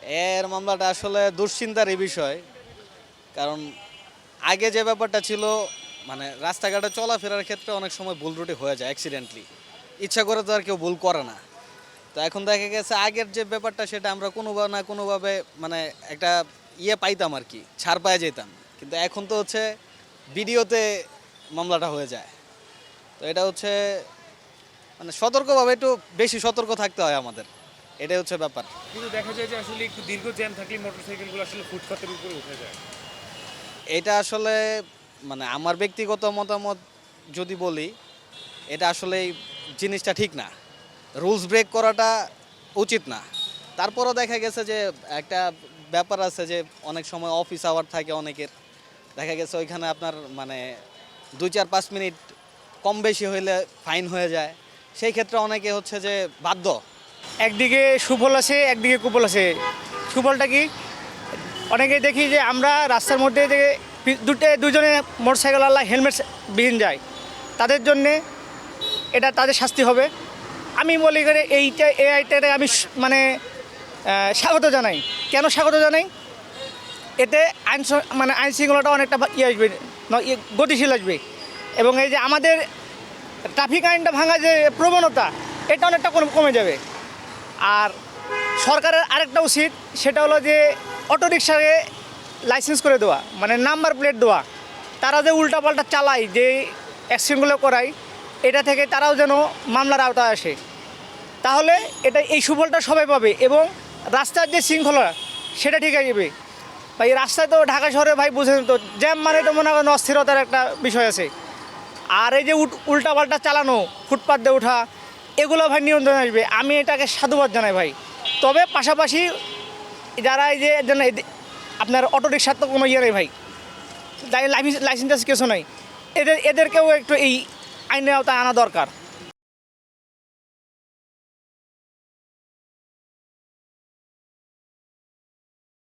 এর মামলাটা আসলে দুশ্চিন্তারই বিষয়। কারণ আগে যে ব্যাপারটা ছিল, মানে রাস্তাঘাটে চলাফেরার ক্ষেত্রে অনেক সময় ভুল ত্রুটি হয়ে যায় অ্যাক্সিডেন্টলি। ইচ্ছা করে তো আর কেউ ভুল করে না। তো এখন দেখা গেছে আগের যে ব্যাপারটা সেটা আমরা কোনোভাবে না কোনোভাবে মানে একটা পাইতাম আর কি, ছাড় পায়ে যেতাম। কিন্তু এখন তো হচ্ছে ভিডিওতে মামলাটা হয়ে যায়। তো এটা হচ্ছে মানে সতর্কভাবে একটু বেশি সতর্ক থাকতে হয় আমাদের, এটাই হচ্ছে ব্যাপার। কিন্তু দেখা যায় যে আসলে একটু দীর্ঘ জ্যাম থাকলে মোটরসাইকেলগুলো আসলে ফুটপাতের উপরে উঠে যায়। এটা আসলে মানে আমার ব্যক্তিগত মতামত যদি বলি, এটা আসলে জিনিসটা ঠিক না। রুলস ব্রেক করাটা উচিত না। তারপরও দেখা গেছে যে একটা ব্যাপার আছে যে অনেক সময় অফিস আওয়ার থাকে অনেকের, দেখা গেছে ওইখানে আপনার মানে 2-4-5 মিনিট কম বেশি হইলে ফাইন হয়ে যায়। সেই ক্ষেত্রে অনেকে হচ্ছে যে বাধ্য। একদিকে সুফল আছে, একদিকে কুফল আছে। সুফলটা কি? অনেকে দেখি যে আমরা রাস্তার মধ্যে যে দুজনে মোটরসাইকেলওয়ালা হেলমেট বিহীন যায়, তাদের জন্যে এটা তাদের শাস্তি হবে। আমি মনে করি এই আইটারে আমি মানে স্বাগত জানাই। কেন স্বাগত জানাই? এতে মানে আইন শৃঙ্খলাটা অনেকটা আসবে, গতিশীল আসবে। এবং এই যে আমাদের ট্রাফিক আইনটা ভাঙা যে প্রবণতা, এটা অনেকটা কমে যাবে। আর সরকারের আরেকটা উচিত, সেটা হলো যে অটোরিকশাকে লাইসেন্স করে দেওয়া, মানে নাম্বার প্লেট দেওয়া। তারা যে উল্টাপাল্টা চালায়, যে অ্যাক্সিডেন্টগুলো করায়, এটা থেকে তারাও যেন মামলার আওতায় আসে। তাহলে এই সুফলটা সবাই পাবে এবং রাস্তার যে শৃঙ্খলা সেটা ঠিক হয়ে যাবে। ভাই রাস্তায় তো ঢাকা শহরে ভাই বুঝেন তো, জ্যাম মানে তো মনে করেন অস্থিরতার একটা বিষয় আছে। আর এই যে উল্টাপাল্টা চালানো, ফুটপাত দিয়ে ওঠা, এগুলো ভাই নিয়ন্ত্রণে আসবে। আমি এটাকে সাধুবাদ জানাই ভাই। তবে পাশাপাশি যারা এই যে আপনার অটোরিকশার তো কোনো নেই ভাই, লাইসেন্স কিছু নাই, এদেরকেও একটু এই আইনের আওতায় আনা দরকার।